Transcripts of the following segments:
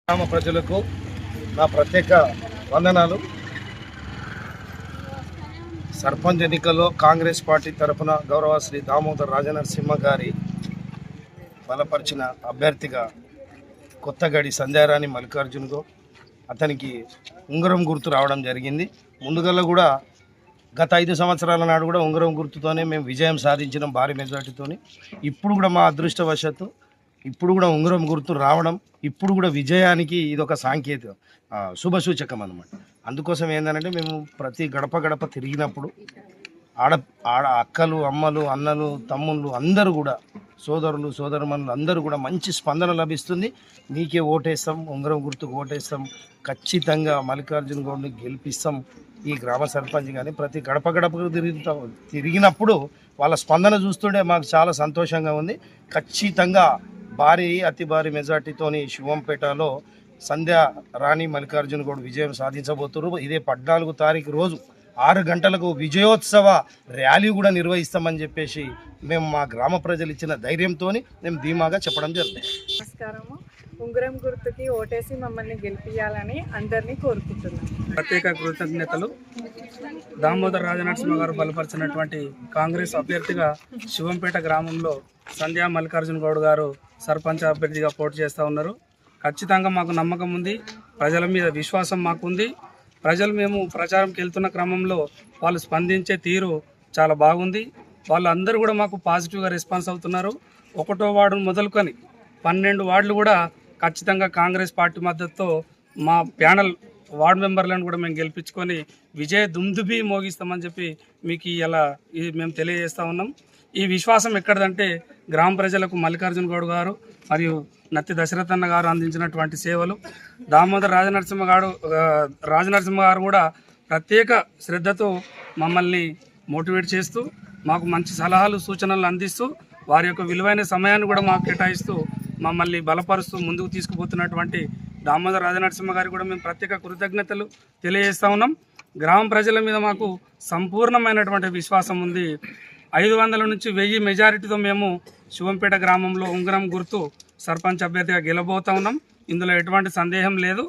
గ్రామ ప్రజలకు నా ప్రత్యేక వందనాలు. సర్పంచ్ ఎన్నికల్లో కాంగ్రెస్ పార్టీ తరఫున గౌరవ శ్రీ దామోదర్ రాజనరసింహ గారి బలపరిచిన అభ్యర్థిగా కొత్తగడి సంధ్యారాణి మల్లికార్జున్ గౌడ్ అతనికి ఉంగరం గుర్తు రావడం జరిగింది. ముందుగల్లా కూడా గత 5 సంవత్సరాల నాడు కూడా ఉంగరం గుర్తుతోనే మేము విజయం సాధించినాం భారీ మెజార్టీతోని. ఇప్పుడు కూడా మా అదృష్టవశాత్తు ఇప్పుడు కూడా ఉంగరం గుర్తు రావడం ఇప్పుడు కూడా విజయానికి ఇదొక సాంకేతిక శుభసూచకం అన్నమాట. అందుకోసం ఏంటంటే మేము ప్రతి గడప గడప తిరిగినప్పుడు ఆడ అక్కలు అమ్మలు అన్నలు తమ్ముళ్ళు అందరూ కూడా సోదరులు సోదరుమణులు అందరూ కూడా మంచి స్పందన లభిస్తుంది. నీకే ఓటేస్తాం, ఉంగరం గుర్తుకు ఓటేస్తాం, ఖచ్చితంగా మల్లికార్జున గౌడ్ని గెలిపిస్తాం ఈ గ్రామ సర్పంచ్. కానీ ప్రతి గడప గడపకు తిరిగినప్పుడు వాళ్ళ స్పందన చూస్తుంటే మాకు చాలా సంతోషంగా ఉంది. ఖచ్చితంగా అతి భారీ మెజార్టీతోని శివంపేటలో సంధ్యా రాణి మల్లికార్జున గౌడ్ విజయం సాధించబోతున్నారు. ఇదే 14వ తారీఖు రోజు 6 గంటలకు విజయోత్సవ ర్యాలీ కూడా నిర్వహిస్తామని చెప్పేసి మేము మా గ్రామ ప్రజలు ఇచ్చిన ధైర్యంతో మేము ధీమాగా చెప్పడం జరుగుతుంది. నమస్కారము. ఉంగరం గుర్తుకి ఓటేసి మమ్మల్ని గెలిపించాలని అందరినీ కోరుకుంటున్నాం. ప్రత్యేక కృతజ్ఞతలు. దామోదర్ రాజనరసింహ గారు బలపరిచినటువంటి కాంగ్రెస్ అభ్యర్థిగా శివంపేట గ్రామంలో సంధ్యా మల్లికార్జున గౌడ్ గారు సర్పంచ్ అభ్యర్థిగా పోటీ చేస్తూ ఉన్నారు. ఖచ్చితంగా మాకు నమ్మకం ఉంది, ప్రజల మీద విశ్వాసం మాకుంది. ప్రజలు మేము ప్రచారంకి వెళ్తున్న క్రమంలో వాళ్ళు స్పందించే తీరు చాలా బాగుంది. వాళ్ళందరూ కూడా మాకు పాజిటివ్గా రెస్పాన్స్ అవుతున్నారు. 1వ వార్డు మొదలుకొని 12 వార్డులు కూడా ఖచ్చితంగా కాంగ్రెస్ పార్టీ మద్దతుతో మా ప్యానల్ వార్డు మెంబర్లను కూడా మేము గెలిపించుకొని విజయ దుమ్దుబి మోగిస్తామని చెప్పి మీకు ఇలా మేము తెలియజేస్తూ ఉన్నాం. ఈ విశ్వాసం ఎక్కడదంటే గ్రామ ప్రజలకు మల్లికార్జున గౌడ్ గారు మరియు నత్తి దశరథ్ అన్న గారు అందించినటువంటి సేవలు, దామోదర్ రాజనరసింహ గారు కూడా ప్రత్యేక శ్రద్ధతో మమ్మల్ని మోటివేట్ చేస్తూ మాకు మంచి సలహాలు సూచనలు అందిస్తూ వారి యొక్క విలువైన సమయాన్ని కూడా మాకు కేటాయిస్తూ మమ్మల్ని బలపరుస్తూ ముందుకు తీసుకుపోతున్నటువంటి దామోదర్ రాజనరసింహ గారికి కూడా మేము ప్రత్యేక కృతజ్ఞతలు తెలియజేస్తూ ఉన్నాం. గ్రామ ప్రజల మీద మాకు సంపూర్ణమైనటువంటి విశ్వాసం ఉంది. 500 నుంచి 1000 మెజారిటీతో మేము శివంపేట గ్రామంలో ఉంగరం గుర్తు సర్పంచ్ అభ్యర్థిగా గెలబోతూ ఉన్నాం. ఇందులో ఎటువంటి సందేహం లేదు.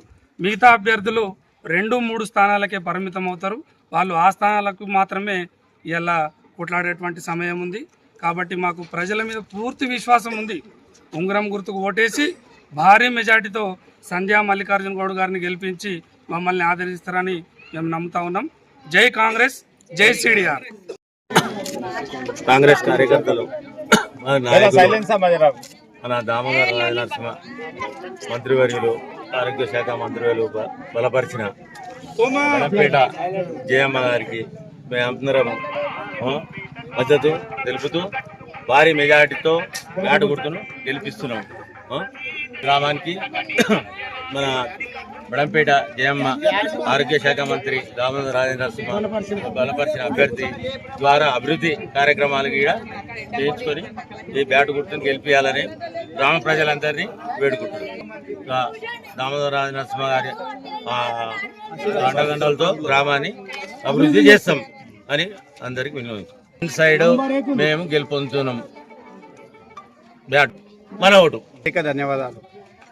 మిగతా అభ్యర్థులు 2-3 స్థానాలకే పరిమితం అవుతారు. వాళ్ళు ఆ స్థానాలకు మాత్రమే ఇలా కొట్లాడేటువంటి సమయం ఉంది. కాబట్టి మాకు ప్రజల మీద పూర్తి విశ్వాసం ఉంది. ఉంగరం గుర్తుకు ఓటేసి భారీ మెజార్టీతో సంధ్యా మల్లికార్జున గౌడ్ గారిని గెలిపించి మమ్మల్ని ఆదరిస్తారని మేము నమ్ముతా ఉన్నాం. జై కాంగ్రెస్, జై సిడిఆర్. కాంగ్రెస్ కార్యకర్తలు మన దామోదర్ రాజనరసింహ మంత్రివర్యులు, ఆరోగ్య శాఖ మంత్రివర్యులు బలపరిచిన వనపేట జయమ్మ గారికి మేమందరం మద్దతు తెలుపుతూ భారీ మెజార్టీతో బ్యాట్ గుర్తును గెలిపిస్తున్నాం. గ్రామానికి మన బడంపేట జయమ్మ ఆరోగ్య శాఖ మంత్రి దామోదర్ రాజనరసింహ బలపరిచిన అభ్యర్థి ద్వారా అభివృద్ధి కార్యక్రమాలు కూడా చేయించుకొని ఈ బ్యాట్ గుర్తును గెలిపించాలని గ్రామ ప్రజలందరినీ వేడుకుంటున్నాం. దామోదర్ రాజనరసింహ గారి అండదండలతో గ్రామాన్ని అభివృద్ధి చేస్తాం అని అందరికి వినియోగించాం. సైడ్ మేము గెలుపొందుతున్నాం. బ్యాట్ మన ఓటు. ధన్యవాదాలు.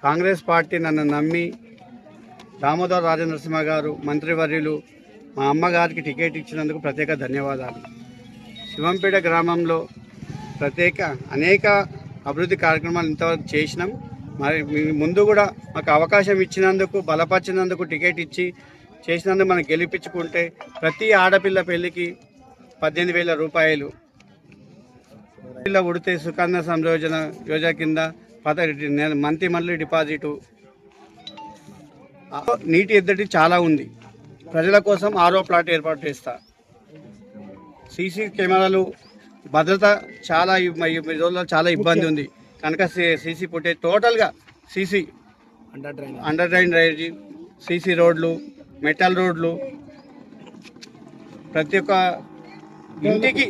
కాంగ్రెస్ పార్టీ నన్ను నమ్మి దామోదర్ రాజనరసింహ గారు మంత్రివర్యులు మా అమ్మగారికి టికెట్ ఇచ్చినందుకు ప్రత్యేక ధన్యవాదాలు. శివంపేట గ్రామంలో అనేక అభివృద్ధి కార్యక్రమాలు ఇంతవరకు చేసినాం. మరి ముందు కూడా మాకు అవకాశం ఇచ్చినందుకు, బలపరిచినందుకు, టికెట్ ఇచ్చి చేసినందుకు మనం గెలిపించుకుంటే ప్రతి ఆడపిల్ల పెళ్లికి 18,000 రూపాయలు, పిల్ల ఉడితే సుకన్య యోజన కింద మంత్లీ డిపాజిటు, నీటి ఎద్దడి చాలా ఉంది. ప్రజల కోసం ఆరో ప్లాట్ ఏర్పాటు చేస్తా. సీసీ కెమెరాలు భద్రత చాలా ఈ రోజుల్లో చాలా ఇబ్బంది ఉంది కనుక సీసీ ఫుటేజ్ టోటల్గా సీసీ అండర్ డ్రైనేజ్, సీసీ రోడ్లు, మెటల్ రోడ్లు, ప్రతి ఒక్క ఇంటికి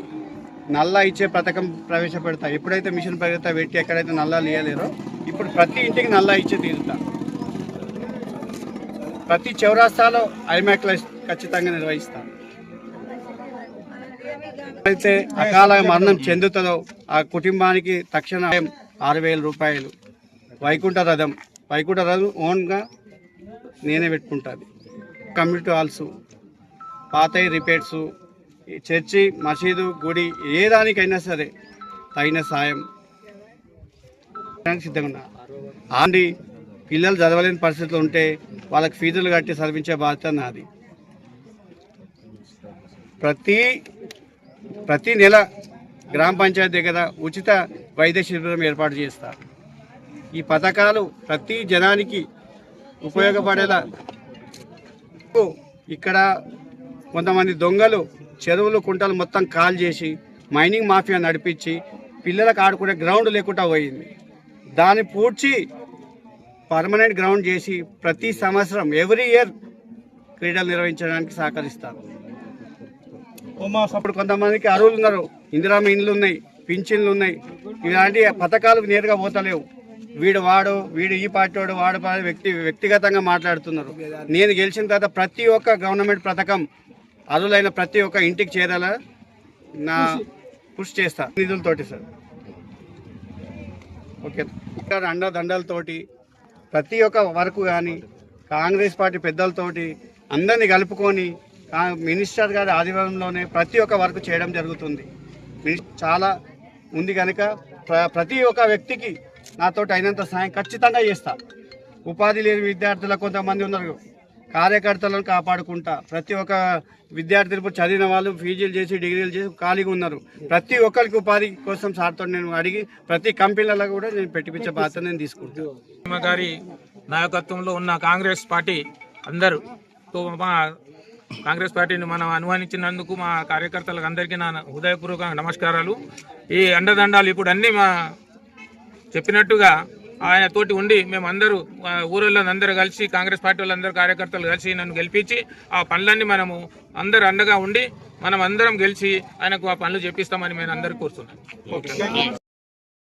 నల్లా ఇచ్చే పథకం ప్రవేశపెడతా. ఎప్పుడైతే మిషన్ పరిగెత్తా పెట్టి ఎక్కడైతే నల్లాలు ఇవ్వలేరో ఇప్పుడు ప్రతి ఇంటికి నల్లా ఇచ్చే తీరుతా. ప్రతి చౌరాస్తాలో ఐమాక్ల ఖచ్చితంగా నిర్వహిస్తాం. అయితే అకాల మరణం చెందుతుందో ఆ కుటుంబానికి తక్షణ 6,000 రూపాయలు. వైకుంఠ రథం ఓన్గా నేనే పెట్టుకుంటుంది. కమ్యూనిటీ హాల్స్, పాతయి రిపేర్సు, చర్చి, మసీదు, గుడి ఏ దానికైనా సరే తగిన సాయం సిద్ధంగా ఉన్నా. ఆండి పిల్లలు చదవలేని పరిస్థితులు ఉంటే వాళ్ళకి ఫీజులు కట్టి చదివించే బాధ్యత నాది. ప్రతి నెల గ్రామ పంచాయతీ దగ్గర ఉచిత వైద్య శిబిరం ఏర్పాటు చేస్తా. ఈ పథకాలు ప్రతి జనానికి ఉపయోగపడేలా. ఇక్కడ కొంతమంది దొంగలు చెరువులు, కుంటలు మొత్తం కాల్ చేసి మైనింగ్ మాఫియా నడిపించి పిల్లలకు ఆడుకునే గ్రౌండ్ లేకుండా పోయింది. దాన్ని పూడ్చి పర్మనెంట్ గ్రౌండ్ చేసి ప్రతి సంవత్సరం ఎవ్రీ ఇయర్ క్రీడలు నిర్వహించడానికి సహకరిస్తారు. అప్పుడు కొంతమందికి అరువులు ఉన్నారు, ఇందిరామ ఇండ్లు ఉన్నాయి, పింఛన్లు ఉన్నాయి. ఇలాంటి పథకాలు నేరుగా పోతలేవు. వీడు ఈ పార్టీ వాడు వ్యక్తిగతంగా మాట్లాడుతున్నారు. నేను గెలిచిన తర్వాత ప్రతి ఒక్క గవర్నమెంట్ పథకం అరువులైన ప్రతి ఒక్క ఇంటికి చేరాలా నా కృషి చేస్తా నిధులతోటి సార్. ఓకే, అండదండలతోటి ప్రతి ఒక్క వరకు కానీ కాంగ్రెస్ పార్టీ పెద్దలతోటి అందరినీ కలుపుకొని మినిస్టర్ గారి ఆధ్వర్యంలోనే ప్రతి ఒక్క వర్క్ చేయడం జరుగుతుంది. చాలా ఉంది కనుక ప్రతి ఒక్క వ్యక్తికి నాతో అయినంత సాయం ఖచ్చితంగా చేస్తా. ఉపాధి లేని విద్యార్థులకు కొంతమంది ఉన్నారు, కార్యకర్తలను కాపాడుకుంటా. ప్రతి ఒక్క విద్యార్థులు చదివిన వాళ్ళు పీజీలు చేసి డిగ్రీలు చేసి ఖాళీగా ఉన్నారు. ప్రతి ఒక్కరికి ఉపాధి కోసం సార్తో నేను అడిగి ప్రతి కంపెనీలలో కూడా నేను పెట్టించే బాధ్యత నేను తీసుకుంటాను. గారి నాయకత్వంలో ఉన్న కాంగ్రెస్ పార్టీ అందరూ మా కాంగ్రెస్ పార్టీని మనం అనుమానించినందుకు మా కార్యకర్తలకు అందరికీ నా హృదయపూర్వక నమస్కారాలు. ఈ అండదండాలు ఇప్పుడు అన్నీ మా చెప్పినట్టుగా ఆయన తోటి ఉండి మేమందరూ ఊళ్ళో అందరూ కలిసి కాంగ్రెస్ పార్టీ వాళ్ళందరూ కార్యకర్తలు కలిసి నన్ను గెలిపించి ఆ పనులన్నీ మనము అందరు అండగా ఉండి మనం అందరం గెలిచి ఆయనకు ఆ పనులు చేపిస్తామని మేము అందరూ కోరుతున్నాం. ఓకే.